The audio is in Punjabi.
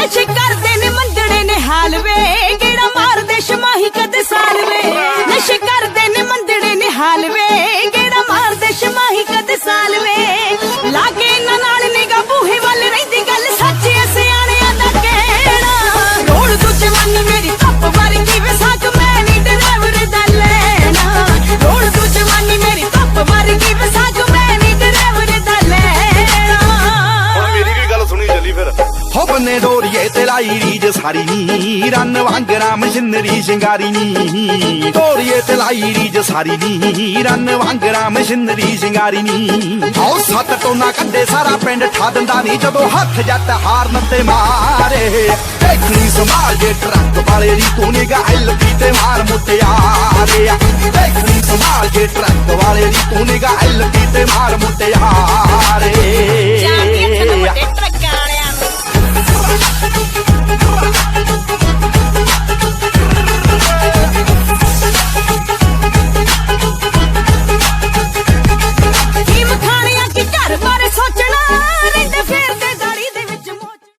ਨਸ਼ੇ ਕਰਦੇ ਨੇ ਮੰਦੜੇ ਨੇ ਹਾਲ ਵੇ ਗੇੜਾ ਮਾਰਦੇ ਸ਼ਮਾਹੀ ਕਦੇ ਸਾਲ ਵੇ ਨਸ਼ੇ ਕਰਦੇ ਨੇ ਮੰਦੜੇ ਨੇ ਹਾਲ ਵੇ ਗੇੜਾ ਮਾਰਦੇ ਸ਼ਮਾਹੀ ਕਦੇ ਸਾਲ ਵੇ ਲਾਗੇ ਇਹਨਾਂ ਨਾਲ ਨਿਗਾ ਬੂਹੇ ਵੱਲ ਰਹਿੰਦੀ ਗੱਲ ਸੱਚ ਐ ਸਿਆਣਿਆਂ ਦਾ ਕਹਿਣਾ ਰੋੜ ਤੂੰ ਜਵਾਨੀ ਮੇਰੀ ਧੱਪ ਵਰਗੀ ਵੇ ਸਾਕ ਮੈਂ ਨੀ ਡਰਾਈਵਰ ਦਾ ਲੈਣਾ ਰੋੜ ਤੂੰ ਜਵਾਨੀ ਮੇਰੀ ਧੱਪ ਵਰਗੀ ਵੇ ਸਾਕ ਮੈਂ ਨੀ ਡਰਾਈਵਰ ਦਾ ਲੈਣਾ ਮੇਰੀ ਵੀ ਗੱਲ ਸੁਣੀ ਚੱਲੀ ਫਿਰ ਹੋ ਬੰਨੇ ਡੋਰੀਏ ਤੇ ਲਾਈ ਰੀਜ ਸਾਰੀ ਨੀ ਰੰਨ ਵਾਂਗਰਾ ਮਸ਼ੀਨਰੀ ਸ਼ਿੰਗਾਰੀ ਨੀ ਡੋਰੀਏ ਤੇ ਲਾਈ ਰੀਜ ਸਾਰੀ ਨੀ ਰੰਨ ਵਾਂਗਰਾ ਮਸ਼ੀਨਰੀ ਸ਼ਿੰਗਾਰੀ ਨੀ ਆਓ ਸੱਤ ਟੋਨਾ ਕੱਢੇ ਸਾਰਾ ਪਿੰਡ ਠਾ ਦਿੰਦਾ ਨੀ ਜਦੋਂ ਹੱਥ ਜੱਟ ਹਾਰਨ ਤੇ ਮਾਰੇ ਦੇਖਣੀ ਸੰਭਾਲ ਜੇ ਟਰੱਕ ਵਾਲੇ ਦੀ ਤੂੰ ਨਿਗਾ ਐਲਪੀ ਤੇ ਮਾਰ ਮੁੱਟਿਆਰੇ ਦੇਖਣੀ ਸੰਭਾਲ ਜੇ ਟਰੱਕ ਵਾਲੇ ਦੀ ਤੂੰ ਨਿਗਾ ਐਲਪੀ ਤੇ ਮਾਰ ਮੁੱਟਿਆਰੇ